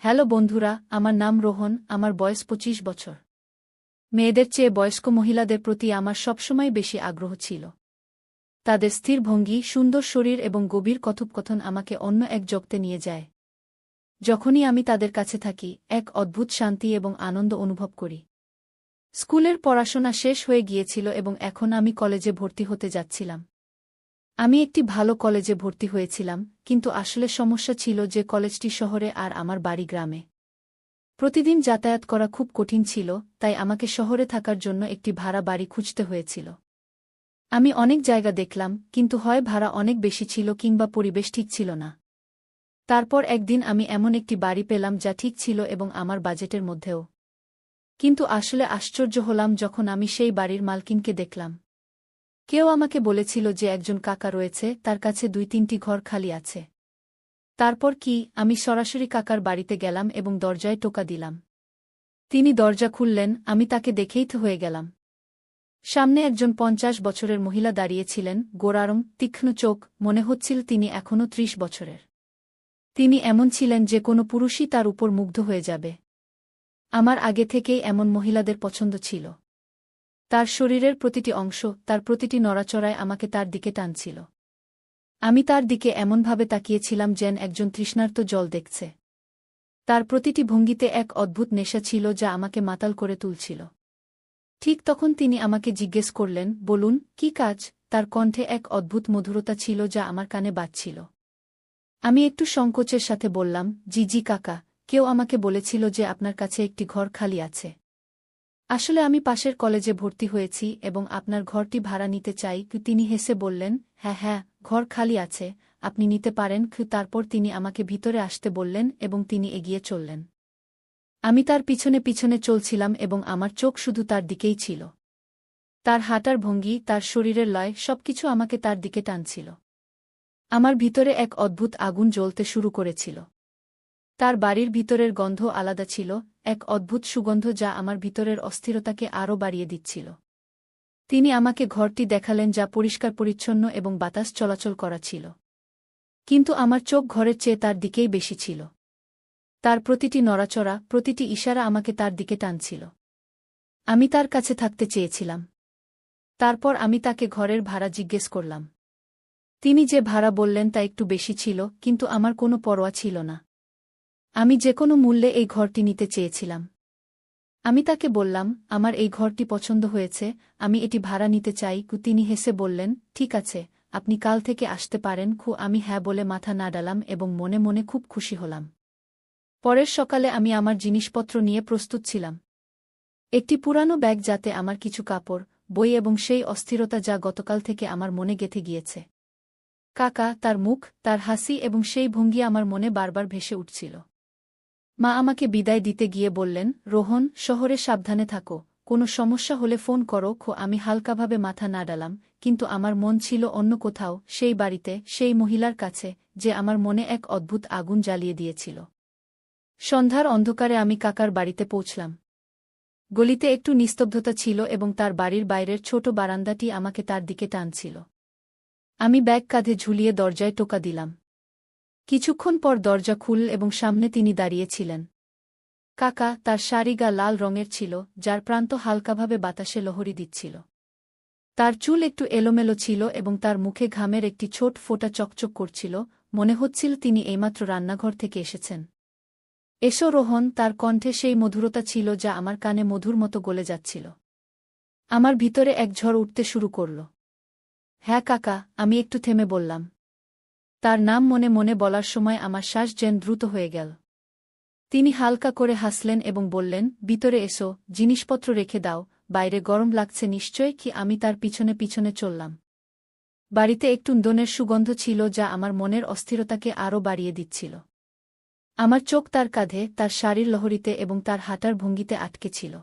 Hello বন্ধুরা, আমার নাম রোহন, আমার বয়স ২৫ বছর। মেয়েদের চেয়ে বয়স্ক মহিলাদের প্রতি আমার সবসময় বেশি আগ্রহ ছিল। তাদের স্থির ভঙ্গি, সুন্দর শরীর এবং গভীর কথোপকথন আমাকে অন্য এক জগতে নিয়ে যায়। যখনই আমি তাদের কাছে থাকি, এক অদ্ভুত শান্তি এবং আনন্দ অনুভব করি। স্কুলের পড়াশোনা শেষ হয়ে গিয়েছিল এবং এখন আমি কলেজে ভর্তি হতে যাচ্ছিলাম। আমি একটি ভালো কলেজে ভর্তি হয়েছিলাম, কিন্তু আসলে সমস্যা ছিল যে কলেজটি শহরে আর আমার বাড়ি গ্রামে। প্রতিদিন যাতায়াত করা খুব কঠিন ছিল, তাই আমাকে শহরে থাকার জন্য একটি ভাড়া বাড়ি খুঁজতে হয়েছিল। আমি অনেক জায়গা দেখলাম, কিন্তু হয় ভাড়া অনেক বেশি ছিল কিংবা পরিবেশ ঠিক ছিল না। তারপর একদিন আমি এমন একটি বাড়ি পেলাম যা ঠিক ছিল এবং আমার বাজেটের মধ্যেও। কিন্তু আসলে আশ্চর্য হলাম যখন আমি সেই বাড়ির মালকিনকে দেখলাম। কেউ আমাকে বলেছিল যে একজন কাকা রয়েছে, তার কাছে ২-৩টি ঘর খালি আছে। তারপর কি, আমি সরাসরি কাকার বাড়িতে গেলাম এবং দরজায় টোকা দিলাম। তিনি দরজা খুললেন, আমি তাকে দেখেই তো হয়ে গেলাম। সামনে একজন ৫০ বছরের মহিলা দাঁড়িয়েছিলেন, গোঁড়ারং, তীক্ষ্ণ চোখ, মনে হচ্ছিল তিনি এখনও ৩০ বছরের। তিনি এমন ছিলেন যে কোনো পুরুষই তার উপর মুগ্ধ হয়ে যাবে। আমার আগে থেকেই এমন মহিলাদের পছন্দ ছিল। তার শরীরের প্রতিটি অংশ, তার প্রতিটি নড়াচড়ায় আমাকে তার দিকে টানছিল। আমি তার দিকে এমনভাবে তাকিয়েছিলাম যেন একজন তৃষ্ণার্ত জল দেখছে। তার প্রতিটি ভঙ্গিতে এক অদ্ভুত নেশা ছিল যা আমাকে মাতাল করে তুলছিল। ঠিক তখন তিনি আমাকে জিজ্ঞেস করলেন, বলুন, কি কাজ? তার কণ্ঠে এক অদ্ভুত মধুরতা ছিল যা আমার কানে বাজছিল। আমি একটু সংকোচের সাথে বললাম, জি জি কাকা, কেউ আমাকে বলেছিল যে আপনার কাছে একটি ঘর খালি আছে। আসলে আমি পাশের কলেজে ভর্তি হয়েছি এবং আপনার ঘরটি ভাড়া নিতে চাই। তিনি হেসে বললেন, হ্যাঁ হ্যাঁ, ঘর খালি আছে, আপনি নিতে পারেন। তারপর তিনি আমাকে ভিতরে আসতে বললেন এবং তিনি এগিয়ে চললেন। আমি তার পিছনে পিছনে চলছিলাম এবং আমার চোখ শুধু তার দিকেই ছিল। তার হাঁটার ভঙ্গি, তার শরীরের লয়, সবকিছু আমাকে তার দিকে টানছিল। আমার ভিতরে এক অদ্ভুত আগুন জ্বলতে শুরু করেছিল। তার বাড়ির ভিতরের গন্ধ আলাদা ছিল, এক অদ্ভুত সুগন্ধ যা আমার ভিতরের অস্থিরতাকে আরও বাড়িয়ে দিচ্ছিল। তিনি আমাকে ঘরটি দেখালেন যা পরিষ্কার পরিচ্ছন্ন এবং বাতাস চলাচল করা ছিল। কিন্তু আমার চোখ ঘরের চেয়ে তার দিকেই বেশি ছিল। তার প্রতিটি নড়াচড়া, প্রতিটি ইশারা আমাকে তার দিকে টানছিল। আমি তার কাছে থাকতে চেয়েছিলাম। তারপর আমি তাকে ঘরের ভাড়া জিজ্ঞেস করলাম। তিনি যে ভাড়া বললেন তা একটু বেশি ছিল, কিন্তু আমার কোনো পরোয়া ছিল না। আমি যে কোনো মূল্যে এই ঘরটি নিতে চেয়েছিলাম। আমি তাকে বললাম, আমার এই ঘরটি পছন্দ হয়েছে, আমি এটি ভাড়া নিতে চাই। তিনি হেসে বললেন, ঠিক আছে, আপনি কাল থেকে আসতে পারেন। আমি হ্যাঁ বলে মাথা নাড়ালাম এবং মনে মনে খুব খুশি হলাম। পরের সকালে আমি আমার জিনিসপত্র নিয়ে প্রস্তুত ছিলাম। একটি পুরানো ব্যাগ, যাতে আমার কিছু কাপড়, বই এবং সেই অস্থিরতা যা গতকাল থেকে আমার মনে গেঁথে গিয়েছে। কাকা, তার মুখ, তার হাসি এবং সেই ভঙ্গি আমার মনে বারবার ভেসে উঠছিল। মা আমাকে বিদায় দিতে গিয়ে বললেন, রোহন, শহরে সাবধানে থাকো, কোনো সমস্যা হলে ফোন করো। আমি হালকাভাবে মাথা নাড়ালাম, কিন্তু আমার মন ছিল অন্য কোথাও, সেই বাড়িতে, সেই মহিলার কাছে, যে আমার মনে এক অদ্ভুত আগুন জ্বালিয়ে দিয়েছিল। সন্ধ্যার অন্ধকারে আমি কাকার বাড়িতে পৌঁছলাম। গলিতে একটু নিস্তব্ধতা ছিল এবং তার বাড়ির বাইরের ছোট বারান্দাটি আমাকে তার দিকে টানছিল। আমি ব্যাগ কাঁধে ঝুলিয়ে দরজায় টোকা দিলাম। কিছুক্ষণ পর দরজা খুলল এবং সামনে তিনি দাঁড়িয়েছিলেন। কাকা, তার শাড়ি গা লাল রঙের ছিল, যার প্রান্ত হালকাভাবে বাতাসে লহরী দিচ্ছিল। তার চুল একটু এলোমেলো ছিল এবং তার মুখে ঘামের একটি ছোট ফোঁটা চকচক করছিল, মনে হচ্ছিল তিনি এইমাত্র রান্নাঘর থেকে এসেছেন। এসো রোহন, তার কণ্ঠে সেই মধুরতা ছিল যা আমার কানে মধুর মতো গলে যাচ্ছিল। আমার ভিতরে এক ঝড় উঠতে শুরু করল। হ্যাঁ কাকা, আমি একটু থেমে বললাম। তার নাম মনে মনে বলার সময় আমার শ্বাস যেন দ্রুত হয়ে গেল। তিনি হালকা করে হাসলেন এবং বললেন, ভিতরে এসো, জিনিসপত্র রেখে দাও, বাইরে গরম লাগছে নিশ্চয়। আমি তার পিছনে পিছনে চললাম। বাড়িতে একটু দনের সুগন্ধ ছিল যা আমার মনের অস্থিরতাকে আরও বাড়িয়ে দিচ্ছিল। আমার চোখ তার কাঁধে, তার শাড়ির লহরীতে এবং তার হাঁটার ভঙ্গিতে আটকে ছিল।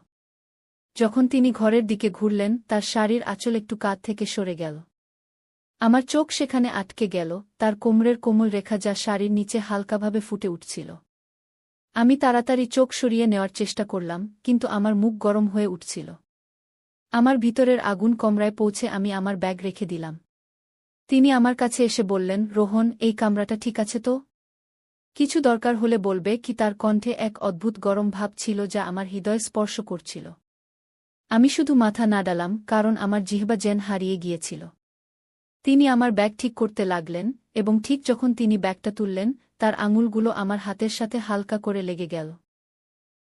যখন তিনি ঘরের দিকে ঘুরলেন, তার শাড়ির আঁচল একটু কাঁধ থেকে সরে গেল। আমার চোখ সেখানে আটকে গেল, তার কোমরের কোমল রেখা যা শাড়ির নিচে হালকাভাবে ফুটে উঠছিল। আমি তাড়াতাড়ি চোখ সরিয়ে নেওয়ার চেষ্টা করলাম, কিন্তু আমার মুখ গরম হয়ে উঠছিল। আমার ভিতরের আগুন কমরায় পৌঁছে আমি আমার ব্যাগ রেখে দিলাম। তিনি আমার কাছে এসে বললেন, রোহন, এই কামরাটা ঠিক আছে তো? কিছু দরকার হলে বলবে কি? তার কণ্ঠে এক অদ্ভুত গরম ভাব ছিল যা আমার হৃদয় স্পর্শ করছিল। আমি শুধু মাথা নাড়ালাম, কারণ আমার জিহ্বা যেন হারিয়ে গিয়েছিল। তিনি আমার ব্যাগ ঠিক করতে লাগলেন, এবং ঠিক যখন তিনি ব্যাগটা তুললেন, তার আঙুলগুলো আমার হাতের সাথে হালকা করে লেগে গেল।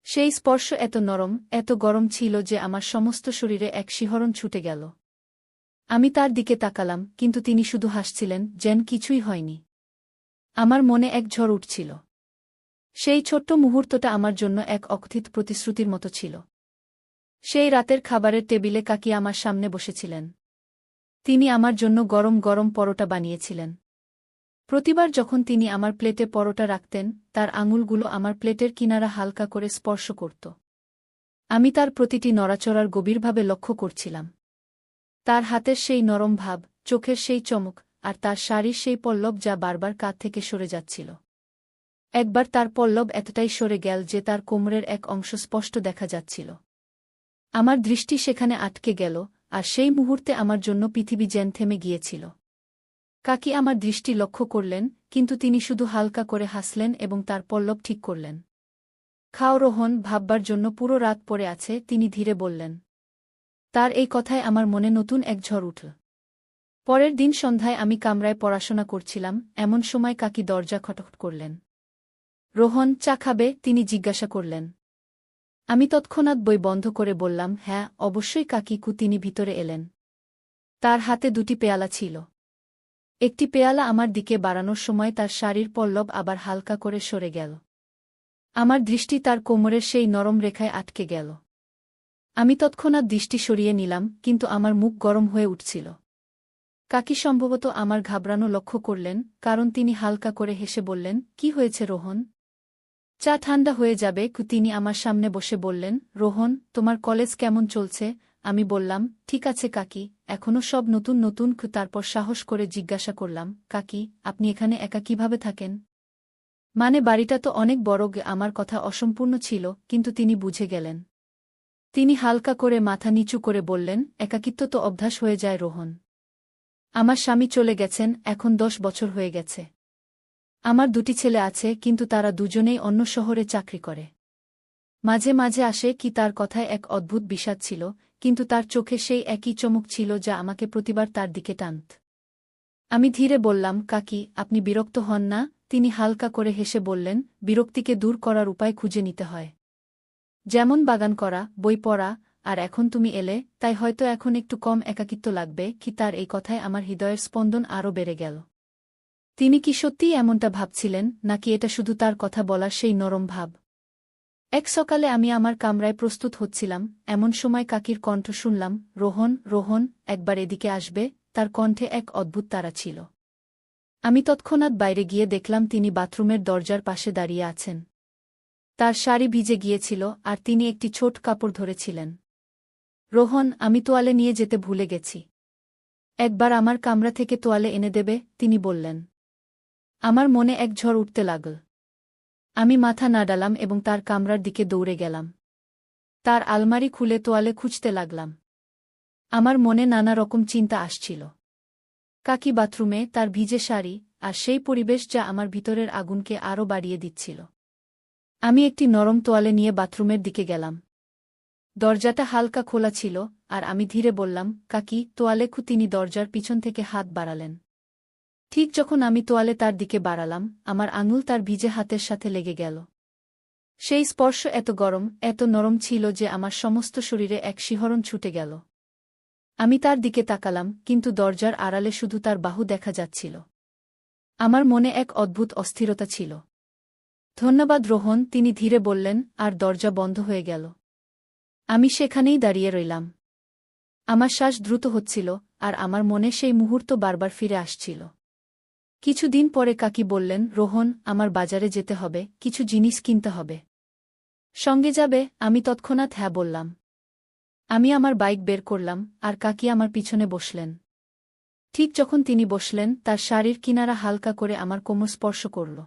সেই স্পর্শ এত নরম, এত গরম ছিল যে আমার সমস্ত শরীরে এক শিহরণ ছুটে গেল। আমি তার দিকে তাকালাম, কিন্তু তিনি শুধু হাসছিলেন, যেন কিছুই হয়নি। আমার মনে এক ঝড় উঠছিল। সেই ছোট্ট মুহূর্তটা আমার জন্য এক অকথিত প্রতিশ্রুতির মতো ছিল। সেই রাতের খাবারের টেবিলে কাকি আমার সামনে বসেছিলেন। তিনি আমার জন্য গরম গরম পরোটা বানিয়েছিলেন। প্রতিবার যখন তিনি আমার প্লেটে পরোটা রাখতেন, তার আঙুলগুলো আমার প্লেটের কিনারা হালকা করে স্পর্শ করত। আমি তার প্রতিটি নড়াচড়ার গভীরভাবে লক্ষ্য করছিলাম। তার হাতের সেই নরম ভাব, চোখের সেই চমক, আর তার শাড়ির সেই পল্লব যা বারবার কাঁধ থেকে সরে যাচ্ছিল। একবার তার পল্লব এতটাই সরে গেল যে তার কোমরের এক অংশ স্পষ্ট দেখা যাচ্ছিল। আমার দৃষ্টি সেখানে আটকে গেল, আর সেই মুহূর্তে আমার জন্য পৃথিবী যেন থেমে গিয়েছিল। কাকি আমার দৃষ্টি লক্ষ্য করলেন, কিন্তু তিনি শুধু হালকা করে হাসলেন এবং তার পল্লব ঠিক করলেন। খাও রোহন, ভাববার জন্য পুরো রাত পড়ে আছে, তিনি ধীরে বললেন। তার এই কথায় আমার মনে নতুন এক ঝড় উঠল। পরের দিন সন্ধ্যায় আমি কামরায় পড়াশোনা করছিলাম, এমন সময় কাকি দরজা খটখট করলেন। রোহন, চা খাবে? তিনি জিজ্ঞাসা করলেন। আমি তৎক্ষণাৎ বই বন্ধ করে বললাম, হ্যাঁ, অবশ্যই কাকিকু। তিনি ভিতরে এলেন। তার হাতে দুটি পেয়ালা ছিল। একটি পেয়ালা আমার দিকে বাড়ানোর সময় তার শাড়ির পল্লব আবার হালকা করে সরে গেল। আমার দৃষ্টি তার কোমরের সেই নরম রেখায় আটকে গেল। আমি তৎক্ষণাৎ দৃষ্টি সরিয়ে নিলাম, কিন্তু আমার মুখ গরম হয়ে উঠছিল। কাকি সম্ভবত আমার ঘাবড়ানো লক্ষ্য করলেন, কারণ তিনি হালকা করে হেসে বললেন, কি হয়েছে রোহন? চা ঠান্ডা হয়ে যাবে। তিনি আমার সামনে বসে বললেন, রোহন, তোমার কলেজ কেমন চলছে? আমি বললাম, ঠিক আছে কাকি, এখনো সব নতুন নতুন। তারপর সাহস করে জিজ্ঞাসা করলাম, কাকি, আপনি এখানে একা কিভাবে থাকেন? মানে বাড়িটা তো অনেক বড়। আমার কথা অসম্পূর্ণ ছিল, কিন্তু তিনি বুঝে গেলেন। তিনি হালকা করে মাথা নিচু করে বললেন, একাকিত্ব তো অভ্যাস হয়ে যায় রোহন। আমার স্বামী চলে গেছেন, এখন 10 বছর হয়ে গেছে। আমার দুটি ছেলে আছে, কিন্তু তারা দুজনেই অন্য শহরে চাকরি করে। মাঝে মাঝে আসে কি? তার কথায় এক অদ্ভুত বিষাদ ছিল, কিন্তু তার চোখে সেই একই চমক ছিল যা আমাকে প্রতিবার তার দিকে টানত। আমি ধীরে বললাম, কাকি, আপনি বিরক্ত হন না? তিনি হালকা করে হেসে বললেন, বিরক্তিকে দূর করার উপায় খুঁজে নিতে হয়। যেমন বাগান করা, বই পড়া, আর এখন তুমি এলে, তাই হয়তো এখন একটু কম একাকিত্ব লাগবে। কি? তার এই কথায় আমার হৃদয়ের স্পন্দন আরও বেড়ে গেল। তিনি কি সত্যিই এমনটা ভাবছিলেন, নাকি এটা শুধু তার কথা বলার সেই নরম ভাব? এক সকালে আমি আমার কামরায় প্রস্তুত হচ্ছিলাম, এমন সময় কাকির কণ্ঠ শুনলাম, রোহন, রোহন, একবার এদিকে আসবে? তার কণ্ঠে এক অদ্ভুত তাড়া ছিল। আমি তৎক্ষণাৎ বাইরে গিয়ে দেখলাম তিনি বাথরুমের দরজার পাশে দাঁড়িয়ে আছেন। তার শাড়ি ভিজে গিয়েছিল, আর তিনি একটি ছোট কাপড় ধরেছিলেন। রোহন, আমি তোয়ালে নিয়ে যেতে ভুলে গেছি। একবার আমার কামরা থেকে তোয়ালে এনে দেবে? তিনি বললেন। আমার মনে এক ঝড় উঠতে লাগল। আমি মাথা নাড়ালাম এবং তার কামরার দিকে দৌড়ে গেলাম। তার আলমারি খুলে তোয়ালে খুঁজতে লাগলাম। আমার মনে নানা রকম চিন্তা আসছিল। কাকি বাথরুমে, তার ভিজে শাড়ি, আর সেই পরিবেশ যা আমার ভিতরের আগুনকে আরও বাড়িয়ে দিচ্ছিল। আমি একটি নরম তোয়ালে নিয়ে বাথরুমের দিকে গেলাম। দরজাটা হালকা খোলা ছিল, আর আমি ধীরে বললাম, কাকি, তোয়ালে। তিনি দরজার পিছন থেকে হাত বাড়ালেন। ঠিক যখন আমি তোয়ালে তার দিকে বাড়ালাম, আমার আঙুল তার ভিজে হাতের সাথে লেগে গেল। সেই স্পর্শ এত গরম, এত নরম ছিল যে আমার সমস্ত শরীরে এক শিহরণ ছুটে গেল। আমি তার দিকে তাকালাম, কিন্তু দরজার আড়ালে শুধু তার বাহু দেখা যাচ্ছিল। আমার মনে এক অদ্ভুত অস্থিরতা ছিল। ধন্যবাদ রোহন, তিনি ধীরে বললেন, আর দরজা বন্ধ হয়ে গেল। আমি সেখানেই দাঁড়িয়ে রইলাম। আমার শ্বাস দ্রুত হচ্ছিল, আর আমার মনে সেই মুহূর্ত বারবার ফিরে আসছিল। কিছুদিন পরে কাকি বললেন, রোহন, আমার বাজারে যেতে হবে, কিছু জিনিস কিনতে হবে। সঙ্গে যাবে? আমি তৎক্ষণাৎ হ্যাঁ বললাম। আমি আমার বাইক বের করলাম, আর কাকি আমার পিছনে বসলেন। ঠিক যখন তিনি বসলেন, তার শাড়ির কিনারা হালকা করে আমার কোমর স্পর্শ করল।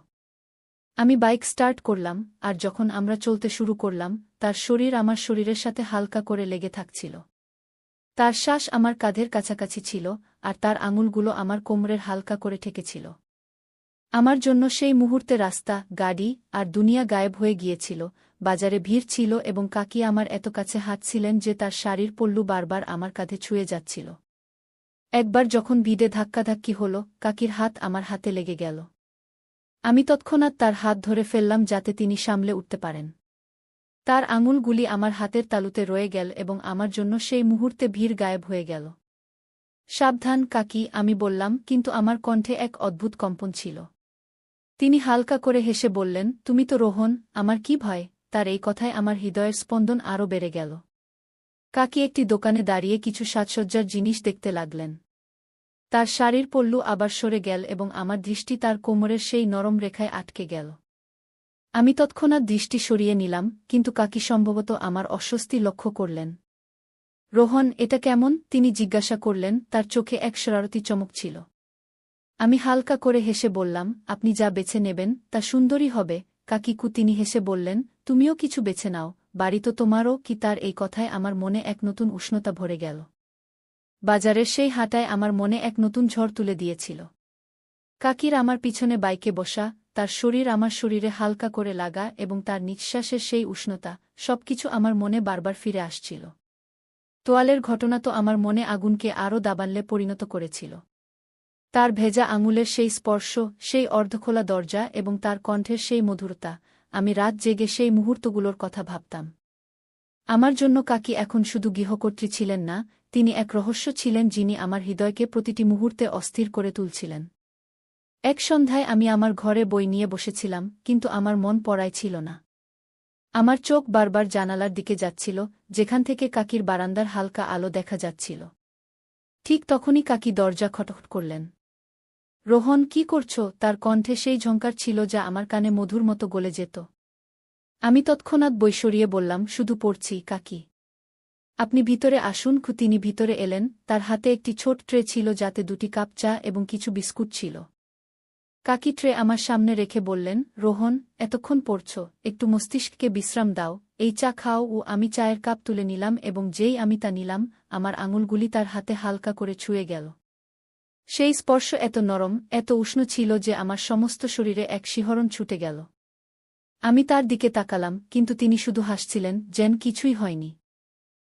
আমি বাইক স্টার্ট করলাম, আর যখন আমরা চলতে শুরু করলাম, তার শরীর আমার শরীরের সাথে হালকা করে লেগে থাকছিল। তার শ্বাস আমার কাঁধের কাছাকাছি ছিল, আর তার আঙুলগুলো আমার কোমরের হালকা করে ঠেকেছিল। আমার জন্য সেই মুহূর্তে রাস্তা, গাড়ি আর দুনিয়া গায়েব হয়ে গিয়েছিল। বাজারে ভিড় ছিল এবং কাকি আমার এত কাছে হাঁটছিলেন যে তার শাড়ির পল্লু বারবার আমার কাঁধে ছুঁয়ে যাচ্ছিল। একবার যখন ভিড়ে ধাক্কাধাক্কি হল, কাকির হাত আমার হাতে লেগে গেল। আমি তৎক্ষণাৎ তার হাত ধরে ফেললাম যাতে তিনি সামলে উঠতে পারেন। তার আঙুলগুলি আমার হাতের তালুতে রয়ে গেল এবং আমার জন্য সেই মুহূর্তে ভিড় গায়েব হয়ে গেল। সাবধান কাকি, আমি বললাম, কিন্তু আমার কণ্ঠে এক অদ্ভুত কম্পন ছিল। তিনি হালকা করে হেসে বললেন, তুমি তো রোহন, আমার কি ভয়? তার এই কথায় আমার হৃদয়ের স্পন্দন আরও বেড়ে গেল। কাকি একটি দোকানে দাঁড়িয়ে কিছু সাজসজ্জার জিনিস দেখতে লাগলেন। তার শাড়ির পল্লু আবার সরে গেল এবং আমার দৃষ্টি তার কোমরের সেই নরম রেখায় আটকে গেল। আমি তৎক্ষণাৎ দৃষ্টি সরিয়ে নিলাম, কিন্তু কাকি সম্ভবত আমার অস্বস্তি লক্ষ্য করলেন। রোহন, এটা কেমন? তিনি জিজ্ঞাসা করলেন, তার চোখে এক শরারতি চমক ছিল। আমি হালকা করে হেসে বললাম, আপনি যা বেছে নেবেন তা সুন্দরই হবে। কাকিকু তিনি হেসে বললেন, তুমিও কিছু বেছে নাও, বাড়ি তো তোমারও। কি তার এই কথায় আমার মনে এক নতুন উষ্ণতা ভরে গেল। বাজারের সেই হাঁটায় আমার মনে এক নতুন ঝড় তুলে দিয়েছিল। কাকির আমার পিছনে বাইকে বসা, তার শরীর আমার শরীরে হালকা করে লাগা এবং তার নিঃশ্বাসের সেই উষ্ণতা, সবকিছু আমার মনে বারবার ফিরে আসছিল। তোয়ালের ঘটনা তো আমার মনে আগুনকে আরও দাবানলে পরিণত করেছিল। তার ভেজা আঙুলের সেই স্পর্শ, সেই অর্ধখোলা দরজা এবং তার কণ্ঠের সেই মধুরতা, আমি রাত জেগে সেই মুহূর্তগুলোর কথা ভাবতাম। আমার জন্য কাকি এখন শুধু গৃহকর্ত্রী ছিলেন না, তিনি এক রহস্য ছিলেন যিনি আমার হৃদয়কে প্রতিটি মুহূর্তে অস্থির করে তুলছিলেন। এক সন্ধ্যায় আমি আমার ঘরে বই নিয়ে বসেছিলাম, কিন্তু আমার মন পড়ায় ছিল না। আমার চোখ বারবার জানালার দিকে যাচ্ছিল, যেখান থেকে কাকির বারান্দার হালকা আলো দেখা যাচ্ছিল। ঠিক তখনই কাকি দরজা খটখট করলেন। রোহন, কি করছো? তার কণ্ঠে সেই ঝংকার ছিল যা আমার কানে মধুর মতো গলে যেত। আমি তৎক্ষণাৎ বই সরিয়ে বললাম, শুধু পড়ছি কাকি। আপনি ভিতরে আসুন। তিনি ভিতরে এলেন, তার হাতে একটি ছোট ট্রে ছিল যাতে 2টি কাপ চা এবং কিছু বিস্কুট ছিল। কাকি ট্রে আমার সামনে রেখে বললেন, রোহন, এতক্ষণ পড়ছ, একটু মস্তিষ্ককে বিশ্রাম দাও, এই চা খাও। আমি চায়ের কাপ তুলে নিলাম এবং যেই আমি তা নিলাম, আমার আঙুলগুলি তার হাতে হালকা করে ছুঁয়ে গেল। সেই স্পর্শ এত নরম, এত উষ্ণ ছিল যে আমার সমস্ত শরীরে এক শিহরণ ছুটে গেল। আমি তার দিকে তাকালাম, কিন্তু তিনি শুধু হাসছিলেন, যেন কিছুই হয়নি।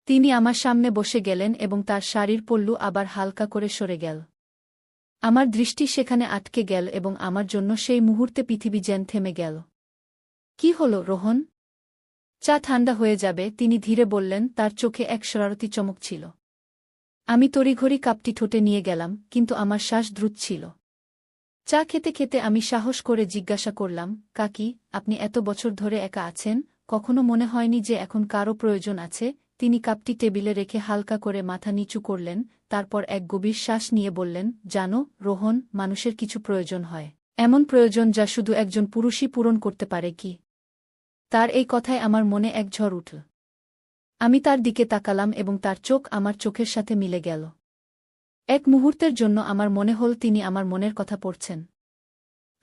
তিনি আমার সামনে বসে গেলেন এবং তার শাড়ির পল্লু আবার হালকা করে সরে গেল। আমার দৃষ্টি সেখানে আটকে গেল এবং আমার জন্য সেই মুহূর্তে পৃথিবী যেন থেমে গেল। কি হলো রোহন? চা ঠান্ডা হয়ে যাবে, তিনি ধীরে বললেন, তার চোখে এক শরারতি চমক ছিল। আমি তড়িঘড়ি কাপটি ঠোঁটে নিয়ে গেলাম, কিন্তু আমার শ্বাস দ্রুত ছিল। চা খেতে খেতে আমি সাহস করে জিজ্ঞাসা করলাম, কাকি, আপনি এত বছর ধরে একা আছেন, কখনো মনে হয়নি যে এখন কারও প্রয়োজন আছে? তিনি কাপটি টেবিলে রেখে হালকা করে মাথা নিচু করলেন, তারপর এক গভীর শ্বাস নিয়ে বললেন, জানো রোহন, মানুষের কিছু প্রয়োজন হয়, এমন প্রয়োজন যা শুধু একজন পুরুষই পূরণ করতে পারে। কি? তার এই কথায় আমার মনে এক ঝড় উঠল। আমি তার দিকে তাকালাম এবং তার চোখ আমার চোখের সাথে মিলে গেল। এক মুহূর্তের জন্য আমার মনে হল তিনি আমার মনের কথা পড়ছেন।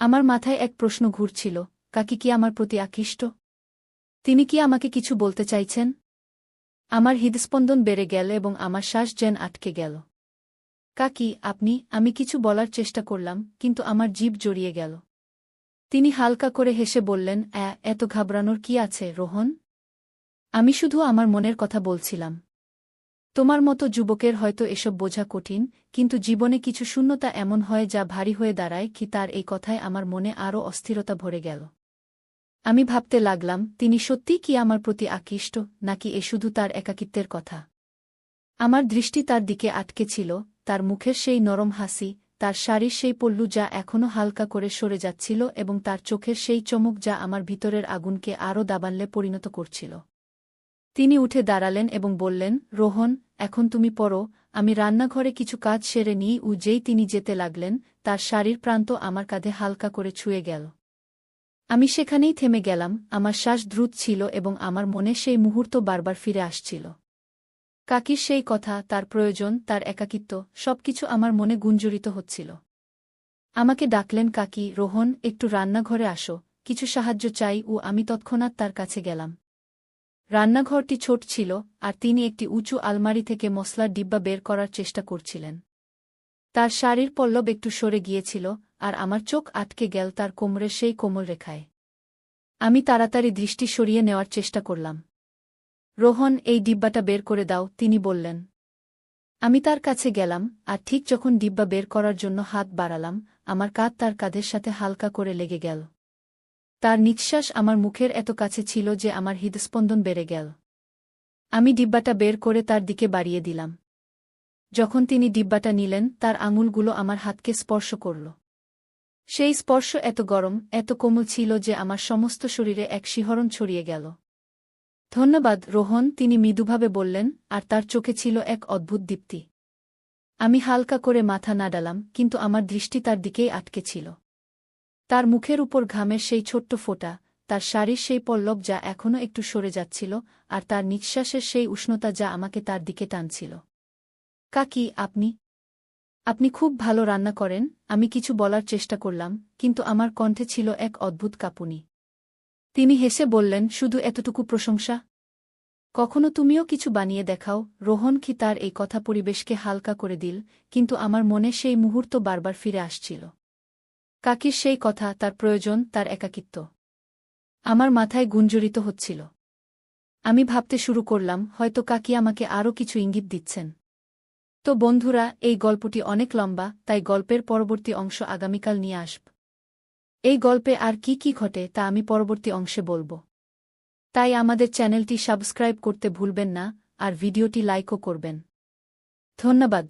আমার মাথায় এক প্রশ্ন ঘুরছিল, কাকি কি আমার প্রতি আকৃষ্ট? তিনি কি আমাকে কিছু বলতে চাইছেন? আমার হৃদস্পন্দন বেড়ে গেল এবং আমার শ্বাস যেন আটকে গেল। কাকি, আপনি? আমি কিছু বলার চেষ্টা করলাম, কিন্তু আমার জিভ জড়িয়ে গেল। তিনি হালকা করে হেসে বললেন, এত ঘাবড়ানোর কি আছে রোহন? আমি শুধু আমার মনের কথা বলছিলাম। তোমার মতো যুবকের হয়তো এসব বোঝা কঠিন, কিন্তু জীবনে কিছু শূন্যতা এমন হয় যা ভারী হয়ে দাঁড়ায়। কি? তার এই কথায় আমার মনে আরও অস্থিরতা ভরে গেল। আমি ভাবতে লাগলাম, তিনি সত্যিই কি আমার প্রতি আকৃষ্ট, নাকি এ শুধু তার একাকিত্বের কথা? আমার দৃষ্টি তার দিকে আটকে ছিল, তার মুখের সেই নরম হাসি, তার শাড়ির সেই পল্লু যা এখনও হালকা করে সরে যাচ্ছিল এবং তার চোখের সেই চমক যা আমার ভিতরের আগুনকে আরও দাবানলে পরিণত করছিল। তিনি উঠে দাঁড়ালেন এবং বললেন, রোহন, এখন তুমি পড়ো, আমি রান্নাঘরে কিছু কাজ সেরে নিই। যেই তিনি যেতে লাগলেন, তার শাড়ির প্রান্ত আমার কাঁধে হালকা করে ছুঁয়ে গেল। আমি সেখানেই থেমে গেলাম, আমার শ্বাস দ্রুত ছিল এবং আমার মনে সেই মুহূর্ত বারবার ফিরে আসছিল। কাকির সেই কথা, তার প্রয়োজন, তার একাকিত্ব, সবকিছু আমার মনে গুঞ্জরিত হচ্ছিল। আমাকে ডাকলেন, কাকি, রোহন, একটু রান্নাঘরে আসো, কিছু সাহায্য চাই। আমি তৎক্ষণাৎ তার কাছে গেলাম। রান্নাঘরটি ছোট ছিল, আর তিনি একটি উঁচু আলমারি থেকে মশলার ডিব্বা বের করার চেষ্টা করছিলেন। তার শাড়ির পল্লব একটু সরে গিয়েছিল, আর আমার চোখ আটকে গেল তার কোমরের সেই কোমল রেখায়। আমি তাড়াতাড়ি দৃষ্টি সরিয়ে নেওয়ার চেষ্টা করলাম। রোহন, এই ডিব্বাটা বের করে দাও, তিনি বললেন। আমি তার কাছে গেলাম, আর ঠিক যখন ডিব্বা বের করার জন্য হাত বাড়ালাম, আমার কাঁধ তার কাঁধের সাথে হালকা করে লেগে গেল। তার নিঃশ্বাস আমার মুখের এত কাছে ছিল যে আমার হৃদস্পন্দন বেড়ে গেল। আমি ডিব্বাটা বের করে তার দিকে বাড়িয়ে দিলাম। যখন তিনি ডিব্বাটা নিলেন, তার আঙুলগুলো আমার হাতকে স্পর্শ করল। সেই স্পর্শ এত গরম, এত কোমল ছিল যে আমার সমস্ত শরীরে এক শিহরণ ছড়িয়ে গেল। ধন্যবাদ, রোহন, তিনি মৃদুভাবে বললেন, আর তার চোখে ছিল এক অদ্ভুত দীপ্তি। আমি হালকা করে মাথা নাড়ালাম, কিন্তু আমার দৃষ্টি তার দিকেই আটকে ছিল। তার মুখের উপর ঘামের সেই ছোট্ট ফোঁটা, তার শাড়ির সেই পল্লব যা এখনও একটু সরে যাচ্ছিল, আর তার নিঃশ্বাসের সেই উষ্ণতা যা আমাকে তার দিকে টানছিল। কাকি, আপনি খুব ভালো রান্না করেন, আমি কিছু বলার চেষ্টা করলাম, কিন্তু আমার কণ্ঠে ছিল এক অদ্ভুত কাঁপুনি। তিনি হেসে বললেন, শুধু এতটুকু প্রশংসা? কখনো তুমিও কিছু বানিয়ে দেখাও। রোহন কি তার এই কথা পরিবেশকে হালকা করে দিল, কিন্তু আমার মনে সেই মুহূর্ত বারবার ফিরে আসছিল। কাকির সেই কথা, তার প্রয়োজন, তার একাকিত্ব। আমার মাথায় গুঞ্জরিত হচ্ছিল। আমি ভাবতে শুরু করলাম, হয়তো কাকি আমাকে আরও কিছু ইঙ্গিত দিচ্ছেন। তো বন্ধুরা, এই গল্পটি অনেক লম্বা, তাই গল্পের পরবর্তী অংশ আগামীকাল নিয়ে আসব। এই গল্পে আর কি কি ঘটে তা আমি পরবর্তী অংশে বলব। তাই আমাদের চ্যানেলটি সাবস্ক্রাইব করতে ভুলবেন না, আর ভিডিওটি লাইকও করবেন। ধন্যবাদ।